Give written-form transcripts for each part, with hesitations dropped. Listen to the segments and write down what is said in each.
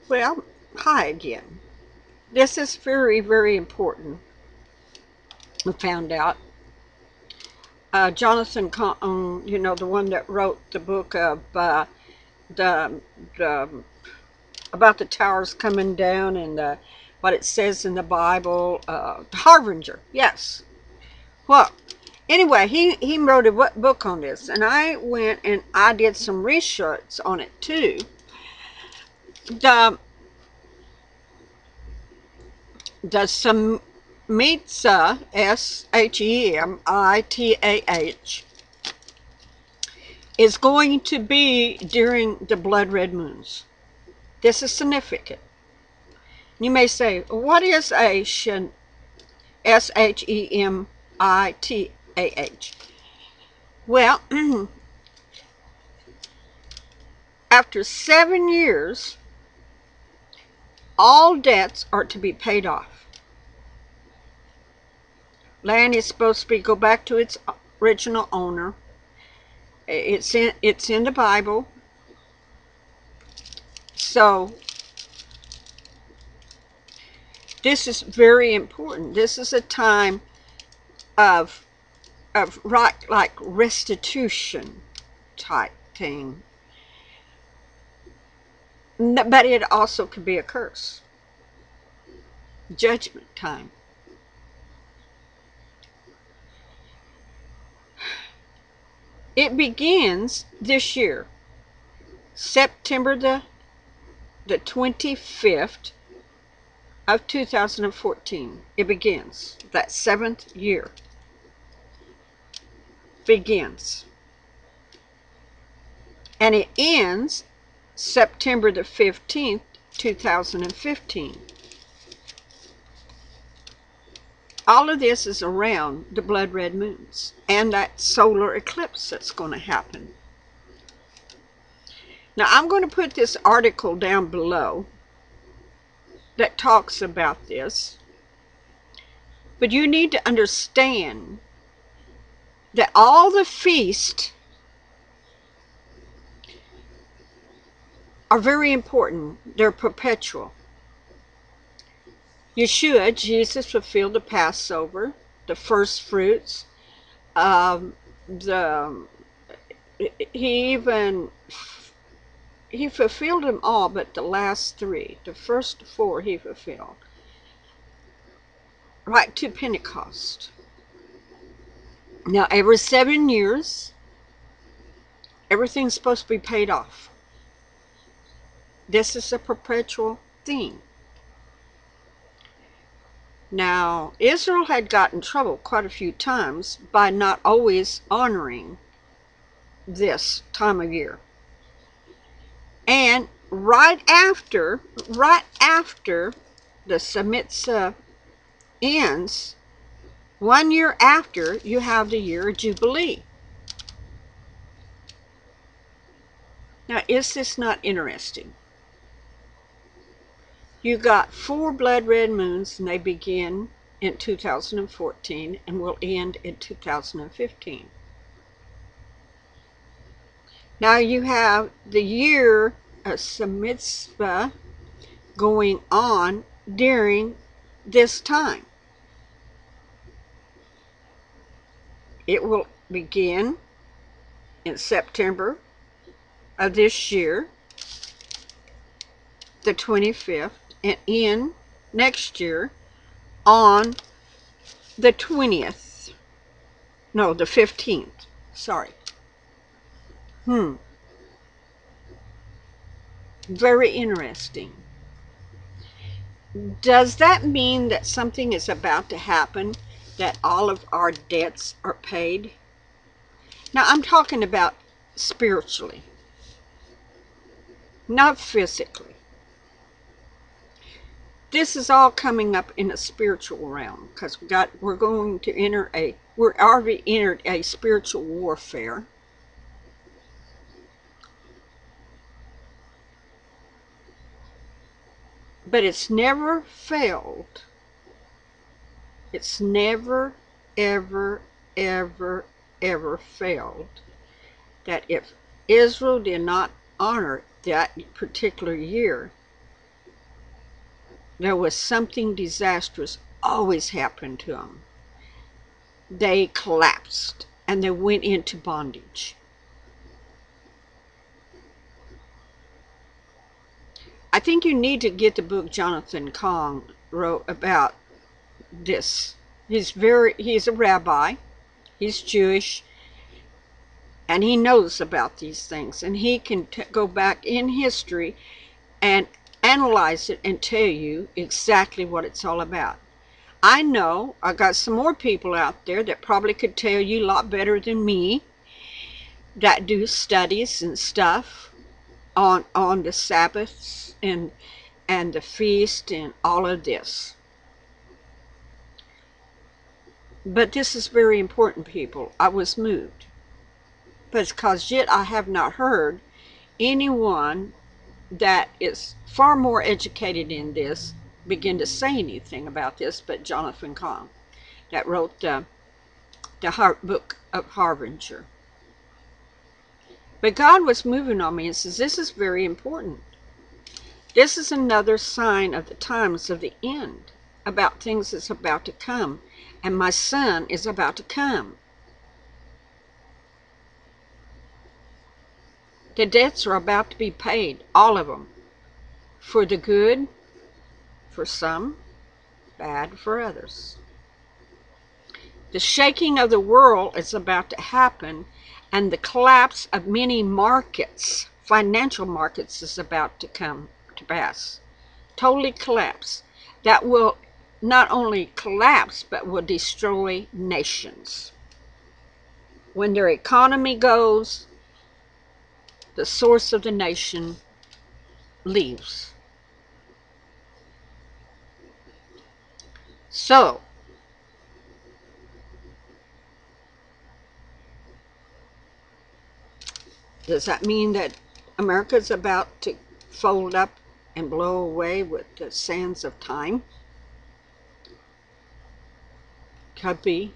Well, hi again. This is very, very important. I found out. Jonathan, the one that wrote the book of the, the about the towers coming down and what it says in the Bible, the Harbinger. Yes. Well, anyway, he wrote a book on this, and I went and I did some research on it too. The Shemitah, Shemitah, is going to be during the blood red moons. This is significant. You may say, what is a Shemitah? Well, after 7 years, all debts are to be paid off. Land is supposed to go back to its original owner. It's in the Bible. So this is very important. This is a time of like restitution type thing. But it also could be a curse. Judgment time. It begins this year, September the 25th of 2014. It begins. That 7th year begins. And it ends September the 15th, 2015. All of this is around the blood red moons and that solar eclipse that's going to happen. Now, I'm going to put this article down below that talks about this. But you need to understand that all the feasts are very important. They're perpetual. Yeshua, Jesus, fulfilled the Passover, the first fruits. He fulfilled them all, but the last 3, the first 4 he fulfilled. Right to Pentecost. Now, every 7 years, everything's supposed to be paid off. This is a perpetual thing. Now, Israel had gotten in trouble quite a few times by not always honoring this time of year. And right after the Shemitah ends, 1 year after, you have the year of Jubilee. Now, is this not interesting? You got 4 blood red moons, and they begin in 2014 and will end in 2015. Now you have the year of Shemitah going on during this time. It will begin in September of this year, the 25th, and end next year on the 20th. No, the 15th. Sorry. Very interesting. Does that mean that something is about to happen, that all of our debts are paid? Now, I'm talking about spiritually, not physically. This is all coming up in a spiritual realm, because we're already entered a spiritual warfare. But it's never failed. It's never, ever, ever failed that if Israel did not honor that particular year, there was something disastrous always happened to them. They collapsed and they went into bondage. I think you need to get the book Jonathan Cahn wrote about this. He's a rabbi, he's Jewish, and he knows about these things, and he can go back in history and analyze it and tell you exactly what it's all about. I know I got some more people out there that probably could tell you a lot better than me, that do studies and stuff on the Sabbaths and the feast and all of this. But this is very important, people. I was moved. But it's because yet I have not heard anyone that is far more educated in this begin to say anything about this but Jonathan Cahn, that wrote the book of Harbinger. But God was moving on me and says, this is very important. This is another sign of the times of the end, about things that's about to come. And my son is about to come. The debts are about to be paid, all of them. For the good, for some, bad for others. The shaking of the world is about to happen, and the collapse of many markets, financial markets, is about to come to pass. Totally collapse. That will not only collapse, but will destroy nations. When their economy goes, the source of the nation leaves. So, does that mean that America is about to fold up and blow away with the sands of time? Could be.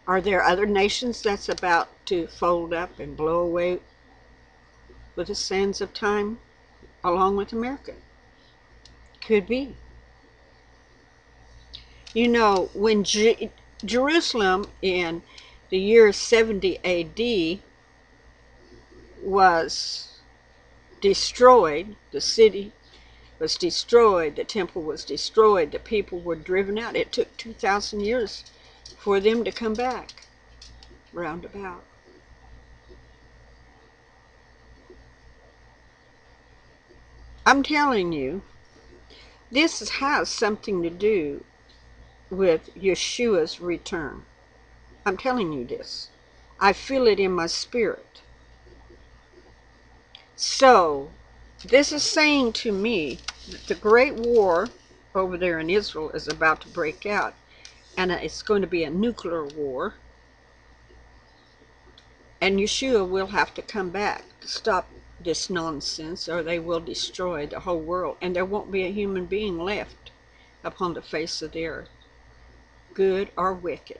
Are there other nations that's about to fold up and blow away with the sands of time along with America? Could be. You know, when Jerusalem in the year 70 AD was destroyed, the city was destroyed, the temple was destroyed, the people were driven out. It took 2,000 years for them to come back, roundabout. I'm telling you, this has something to do with Yeshua's return. I'm telling you this. I feel it in my spirit. So, this is saying to me that the great war over there in Israel is about to break out. And it's going to be a nuclear war. And Yeshua will have to come back to stop this nonsense, or they will destroy the whole world. And there won't be a human being left upon the face of the earth, good or wicked.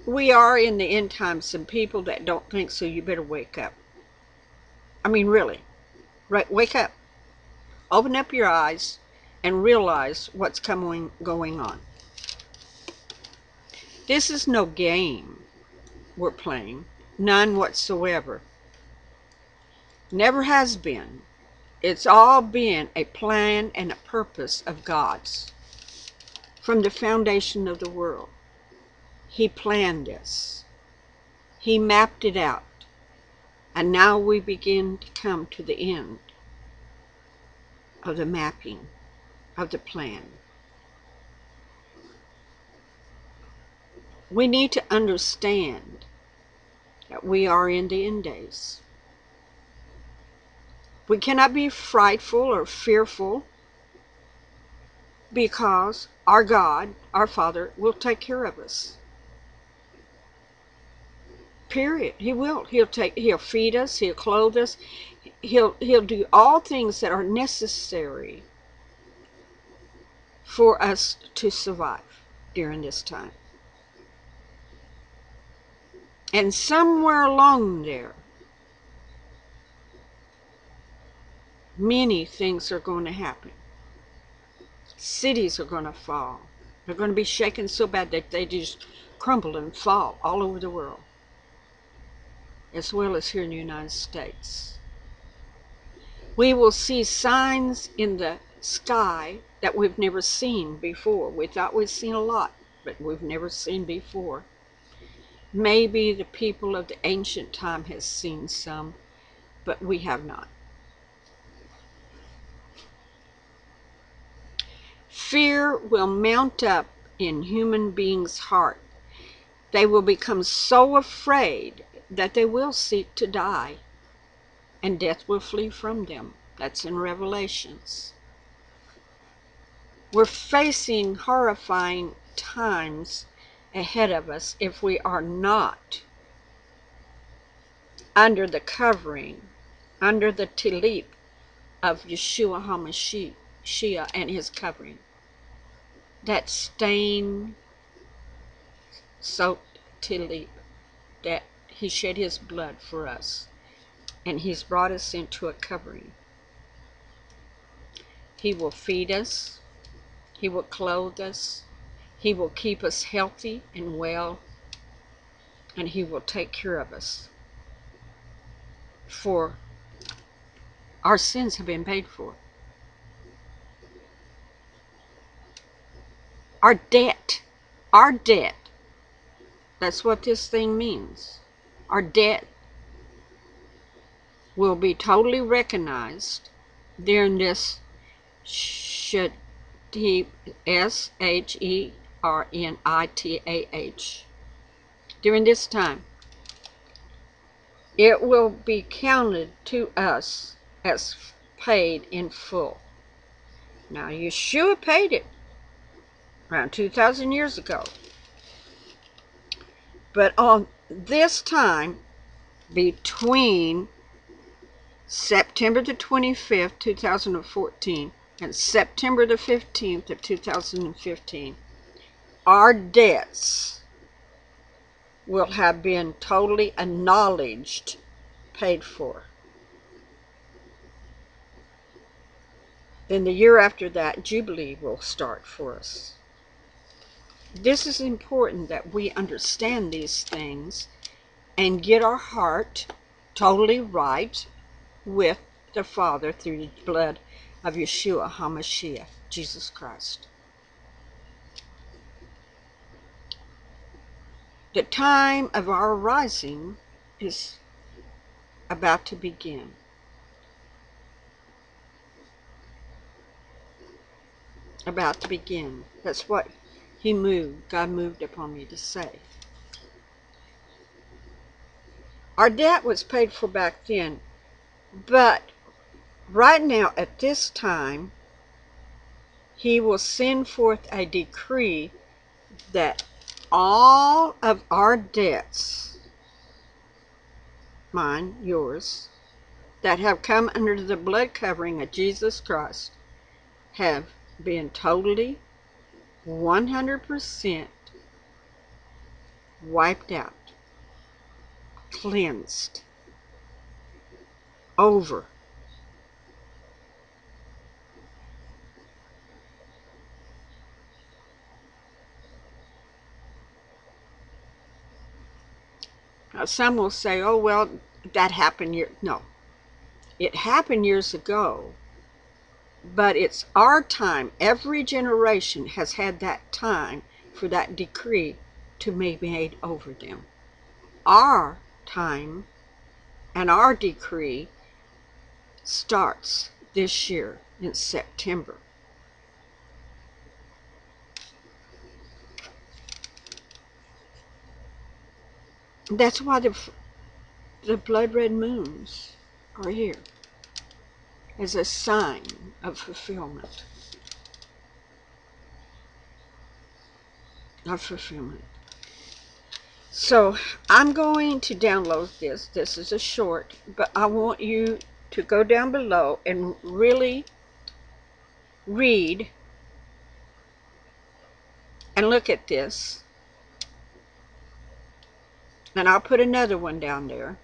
We are in the end times, and people that don't think so, you better wake up. I mean, really. Right, wake up. Open up your eyes and realize what's going on. This is no game we're playing. None whatsoever. Never has been. It's all been a plan and a purpose of God's. From the foundation of the world. He planned this. He mapped it out. And now we begin to come to the end of the mapping of the plan. We need to understand that we are in the end days. We cannot be frightful or fearful, because our God, our Father, will take care of us. Period. He will. He'll feed us. He'll clothe us. He'll do all things that are necessary for us to survive during this time. And somewhere along there, many things are going to happen. Cities are going to fall. They're going to be shaken so bad that they just crumble and fall all over the world, as well as here in the United States. We will see signs in the sky that we've never seen before. We thought we'd seen a lot, but we've never seen before. Maybe the people of the ancient time has seen some, but we have not. Fear will mount up in human beings' heart. They will become so afraid that they will seek to die, and death will flee from them. That's in Revelations. We're facing horrifying times ahead of us if we are not under the covering, under the talip of Yeshua HaMashiach and his covering. That stain soaked talip, that he shed his blood for us, and he's brought us into a covering. He will feed us, he will clothe us, he will keep us healthy and well, and he will take care of us. For our sins have been paid for. Our debt, that's what this thing means. Our debt will be totally recognized during this Shernitah. During this time, it will be counted to us as paid in full. Now, Yeshua paid it around 2,000 years ago. But on this time, between September the 25th, 2014, and September the 15th of 2015, our debts will have been totally acknowledged, paid for. Then the year after that, Jubilee will start for us. This is important that we understand these things and get our heart totally right with the Father through the blood of Yeshua HaMashiach, Jesus Christ. The time of our rising is about to begin. About to begin. That's what God moved upon me to say. Our debt was paid for back then, but right now at this time, he will send forth a decree that all of our debts, mine, yours, that have come under the blood covering of Jesus Christ have been totally 100% wiped out, cleansed, over. Now, some will say, oh, well, that happened no. It happened years ago, but it's our time. Every generation has had that time for that decree to be made over them. Our time and our decree starts this year in September. That's why the blood red moons are here as a sign of fulfillment. So I'm going to download this. This is a short, but I want you to go down below and really read and look at this And I'll put another one down there.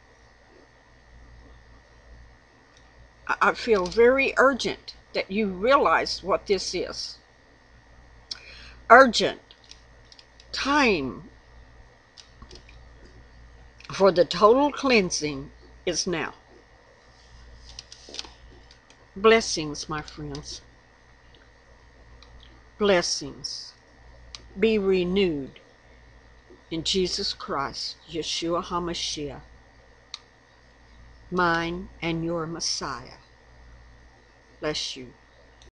I feel very urgent that you realize what this is. Urgent time for the total cleansing is now. Blessings, my friends. Blessings. Be renewed in Jesus Christ, Yeshua HaMashiach, mine and your Messiah. Bless you.